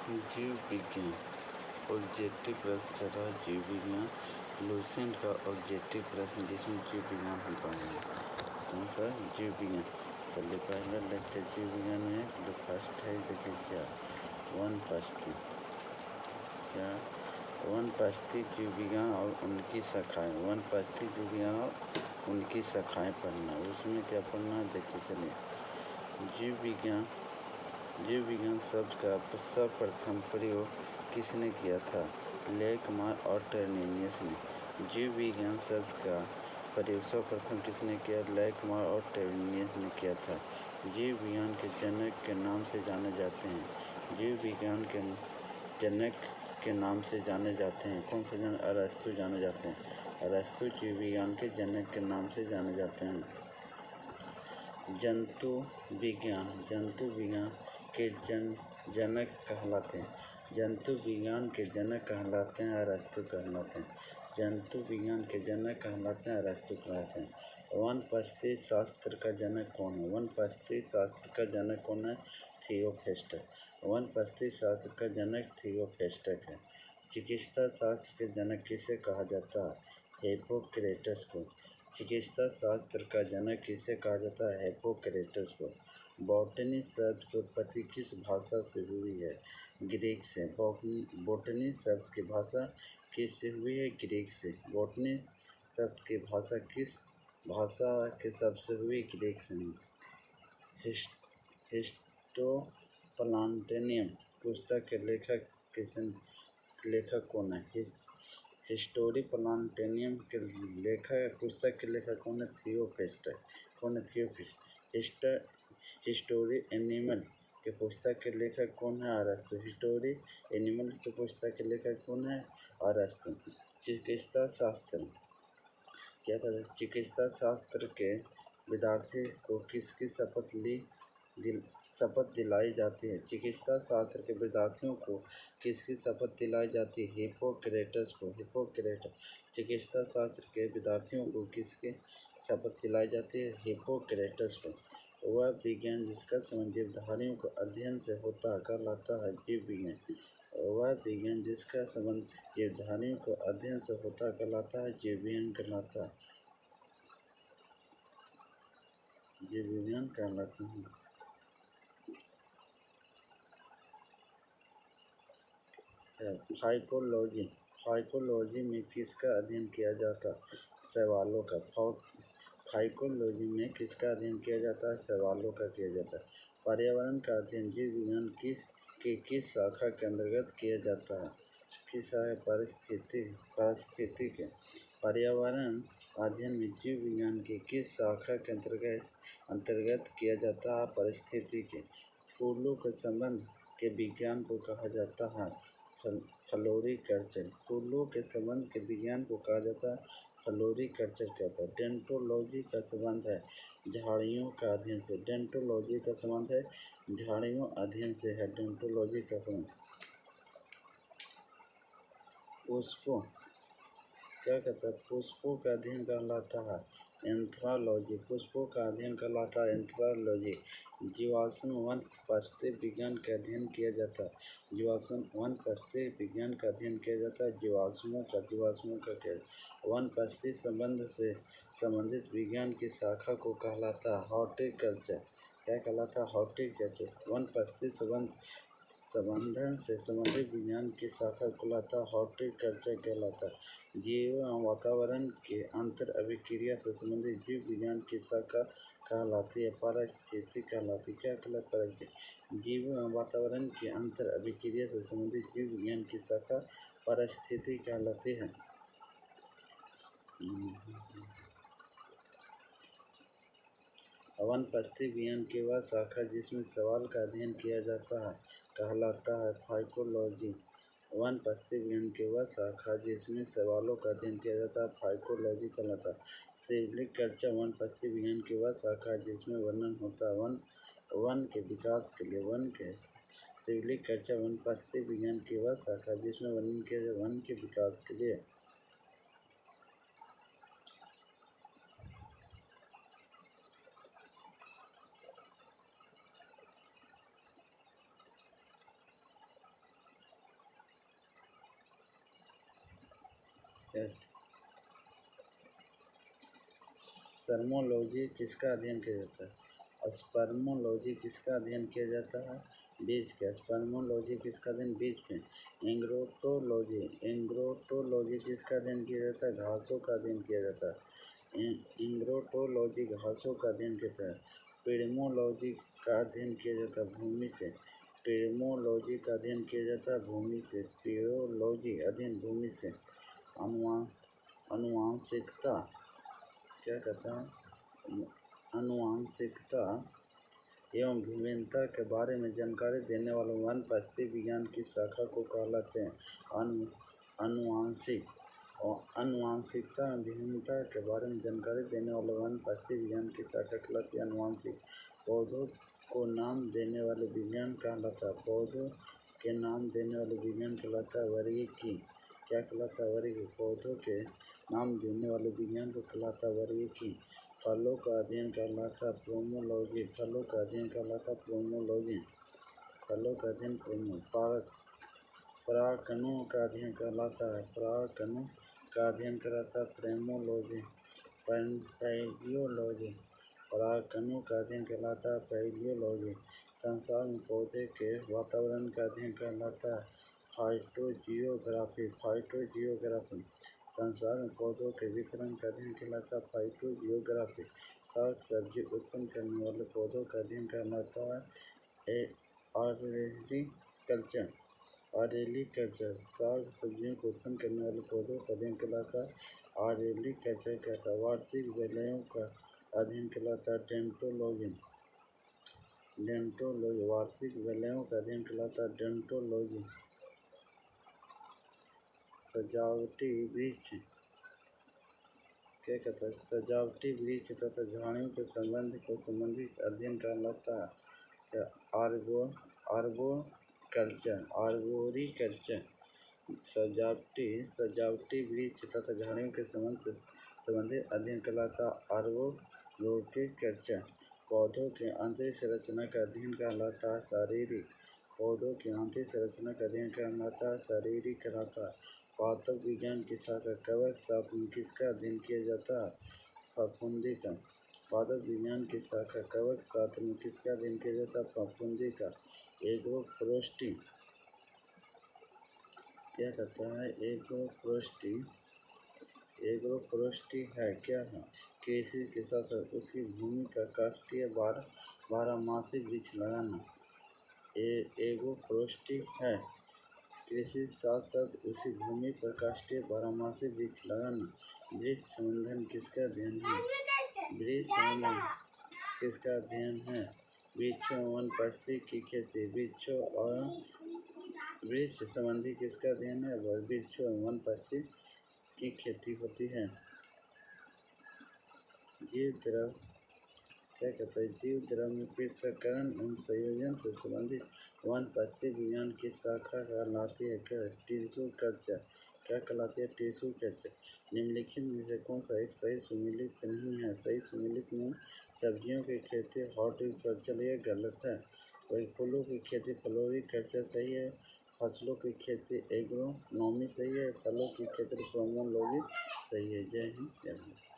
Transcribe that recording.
जीव विज्ञान ऑब्जेक्टिव प्रश्न चल रहा है। जीव विज्ञान लूसेंट का ऑब्जेक्टिव प्रश्न जिसमें जीव विज्ञान हम पढ़ेंगे। कौन सा? जीव विज्ञान। चलिए पहला लेक्चर जीव विज्ञान में जो फर्स्ट है देखिए क्या वनस्पति। क्या वनस्पति जीव विज्ञान और उनकी शाखाएं। वनस्पति जीव विज्ञान और उनकी शाखाएं पढ़ना। उसमें क्या पढ़ना है देखिए चलिए। जीव विज्ञान शब्द का सर्वप्रथम प्रयोग किसने किया था? लेकमार और टर्नेलियस ने। जीव विज्ञान शब्द का प्रयोग सर्वप्रथम किसने किया? लेकमार और टर्नेलियस ने किया था। जीव विज्ञान के जनक के नाम से जाने जाते हैं। जीव विज्ञान के जनक के नाम से जाने जाते हैं। कौन से जन? अरस्तु जाने जाते हैं। अरस्तु जीव विज्ञान के जनक के नाम से जाने जाते हैं। जंतु विज्ञान के जनक कहलाते हैं। जंतु विज्ञान के जनक कहलाते हैं अरस्तु कहलाते हैं। जंतु विज्ञान के जनक कहलाते हैं अरस्तु कहलाते हैं। वनस्पति शास्त्र का जनक कौन है? वनस्पति शास्त्र का जनक कौन है? थियोफ्रेस्टस। वनस्पति शास्त्र का जनक थियोफ्रेस्टस है। चिकित्सा शास्त्र के जनक किसे कहा जाता है? हिप्पोक्रेटस को। चिकित्सा शास्त्र का जनक किसे कहा जाता है? हिप्पोक्रेटस को। बॉटनी शब्द की उत्पत्ति किस भाषा से हुई है? ग्रीक से। बॉटनी शब्द की भाषा किस से हुई है? ग्रीक से। बॉटनी शब्द की भाषा किस भाषा के शब्द से हुई? ग्रीक से। हिस्टोप्लांटेनियम पुस्तक के लेखक कौन है? हिस्टोरी प्लांटेनियम के लेखक पुस्तक के लेखक कौन है? थियोफ्रेस्टस। कौन है? थियोफ्रेस्टस। हिस्टोरी एनिमल के पुस्तक के लेखक कौन है? अरस्तु। हिस्टोरी एनिमल के पुस्तक के लेखक कौन है? अरस्तु। चिकित्सा शास्त्र क्या था? चिकित्सा शास्त्र के विद्यार्थी को किसकी शपथ दिलाई जाती है? चिकित्सा शास्त्र के विद्यार्थियों को किसकी शपथ दिलाई जाती है? हिप्पोक्रेटस को। हिप्पोक्रेटस। चिकित्सा शास्त्र के विद्यार्थियों को किसकी शपथ दिलाई जाती है? हिप्पोक्रेटस को। वह विज्ञान जिसका संबंध जीवधारियों के अध्ययन से होता कहलाता है जीव विज्ञान। वह विज्ञान जिसका संबंध जीवधारियों के अध्ययन से होता कहलाता है जीव विज्ञान कहलाता है। जीव विज्ञान कहलाता है। फाइकोलॉजी में किसका अध्ययन किया जाता है? शैवालों का। फाइकोलॉजी में किसका अध्ययन किया जाता है? शैवालों का किया जाता है। पर्यावरण का अध्ययन जीव विज्ञान किस शाखा के अंतर्गत किया जाता है? किस है? परिस्थिति के। पर्यावरण अध्ययन में जीव विज्ञान की किस शाखा के अंतर्गत किया जाता है? परिस्थिति के। फूलों के संबंध के विज्ञान को कहा जाता है फ्लोरिकल्चर। फूलों के संबंध के विज्ञान को कहा जाता है फ्लोरिकल्चर कहता है। डेंटोलॉजी का संबंध है झाड़ियों का अध्ययन से। डेंटोलॉजी का संबंध है झाड़ियों अध्ययन से है। डेंटोलॉजी का संबंध। पुष्पों क्या कहता है? पुष्पों का अध्ययन कहलाता है एंथ्रोलॉजी। पुष्पों का अध्ययन कहलाता है एंथ्रोलॉजी। जीवाश्म वनस्पति विज्ञान का अध्ययन किया जाता है। जीवाश्म वनस्पति विज्ञान का अध्ययन किया जाता है जीवाश्मों का किया। वनस्पति संबंध से संबंधित विज्ञान की शाखा को कहलाता है हॉर्टिकल्चर। क्या कहलाता है? हॉर्टिकल्चर। वनस्पति संबंधन से संबंधित विज्ञान की शाखा कहलाता है हॉर्टिकल्चर कहलाता है। जीव एवं वातावरण के अंतर अभिक्रिया से संबंधित जीव विज्ञान की शाखा कहलाती है पारिस्थितिकी कहलाती है। क्या कहलाता है? जीव एवं वातावरण के अंतर अभिक्रिया से संबंधित जीव विज्ञान की शाखा पारिस्थितिकी कहलाती है। वनस्पति विज्ञान की वह शाखा जिसमें सवाल का अध्ययन किया जाता है कहलाता है फाइकोलॉजी। वनस्पति विज्ञान की वह शाखा जिसमें सवालों का अध्ययन किया जाता है फाइकोलॉजी कहलाता है। सिल्वीकल्चर वनस्पति विज्ञान की वह शाखा जिसमें वर्णन होता है वन के विकास के लिए। सिल्वीकल्चर वनस्पति विज्ञान की वह शाखा जिसमें वर्णन किया जाता है वन के विकास के लिए। स्पर्मोलॉजी किसका अध्ययन किया जाता है? स्पर्मोलॉजी किसका अध्ययन किया जाता है? बीज का। स्पर्मोलॉजी किसका अध्ययन? बीज में। एंग्रोटोलॉजी किसका अध्ययन किया जाता है? घासों का अध्ययन किया जाता है। एंग्रोटोलॉजी घासों का अध्ययन किया जाता है। पिडमोलॉजी का अध्ययन किया जाता है भूमि से। पिडमोलॉजी का अध्ययन किया जाता है भूमि से। पिडोलॉजी अध्ययन भूमि से। अनुवांशिकता क्या कहता है? अनुवांशिकता एवं भिन्नता के बारे में जानकारी देने वाले वन परिस्थिति विज्ञान की शाखा को कहलाते हैं अनुवांशिकता एवं भिन्नता के बारे में जानकारी देने वाले वन परिस्थिति विज्ञान की शाखा कहलाती है अनुवांशिक। पौधों को नाम देने वाले विज्ञान कहलाता है। पौधों के नाम देने वाले विज्ञान कहलाता है वर्गीकी। क्या कहलाता है? वर्गीकी। पौधों के नाम देने वाले विज्ञान को कहलाता है वर्गीकी। फलों का अध्ययन कहलाता है पोमोलॉजी। फलों का अध्ययन कहलाता है पोमोलॉजी। फलों का अध्ययन परागकणों का अध्ययन कहलाता है। परागकणों का अध्ययन कहलाता है प्रेमोलॉजी। पैलियोलॉजी। परागकणों का अध्ययन कहलाता है पैलियोलॉजी। संसार में पौधे के वातावरण का अध्ययन कहलाता है फाइटोजियोग्राफी। फाइटोजियोग्राफी। संसार में पौधों के वितरण का अध्ययन कहलाता है फाइटोजियोग्राफी। साग सब्जी उत्पन्न करने वाले पौधों का अध्ययन कहलाता है ऑरेलिकल्चर। ऑरेलिकल्चर। साग सब्जियों को उत्पन्न करने वाले पौधों का अध्ययन कहलाता है ऑरेलिकल्चर कहता है। वार्षिक वलयों का अध्ययन कहलाता है डेंटोलॉजी। डेंटोलॉजी। वार्षिक वलयों का अध्ययन कहलाता है डेंटोलॉजी। सजावटी वृक्ष क्या कहता है? सजावटी वृक्ष तथा झाड़ियों के संबंध को संबंधित अध्ययन कहलाता है आर्बोरिकल्चर। आर्बोरिकल्चर। सजावटी वृक्ष तथा झाड़ियों के संबंधित अध्ययन कहलाता है आर्बोरिकल्चर। पौधों के आंतरिक संरचना का अध्ययन कहलाता है शारीरिक। पौधों की आंतरिक संरचना का अध्ययन कहलाता है शारीरिक कहलाता है। पादप विज्ञान की शाखा कवक शास्त्र में किसका अध्ययन किया जाता है? फफूंदी का। पादप विज्ञान की शाखा कवक शास्त्र में किसका अध्ययन किया जाता है? फफूंदी का। एग्रोफोरेस्ट्री क्या कहता है? एग्रोफोरेस्ट्री है क्या है? कृषि के साथ साथ उसकी भूमि का काष्ठीय बारहमासी वृक्ष लगाना। एग्रोफोरेस्ट्री है कृषि साथ साथ उसी भूमि पर काष्ठीय बारहमासी वृक्ष लगाना। वृक्ष संवर्धन किसका अध्ययन है? वृक्ष संवर्धन किसका अध्ययन है? वृक्षों एवं वन परिस्थिति की खेती। वृक्षों और वृक्ष संबंधी किसका अध्ययन है? वृक्षों एवं वन परिस्थिति की खेती होती है। जीव द्रव क्या कहता है? जीव द्रव में पृथक्करण एवं संयोजन से संबंधित वन परिस्थिति विज्ञान की शाखा कहलाती है टिश्यू कल्चर। क्या कहलाती है? Tissue culture. निम्नलिखित में से कौन सा एक सही सुमेलित नहीं है? सही सुमेलित में सब्जियों की खेती हॉर्टिकल्चर ये गलत है। वही फूलों की खेती फ्लोरिकल्चर सही है। फसलों की खेती एग्रोनॉमी सही है। फलों की खेती पोमोलॉजी सही है। जय हिंद जय भारत।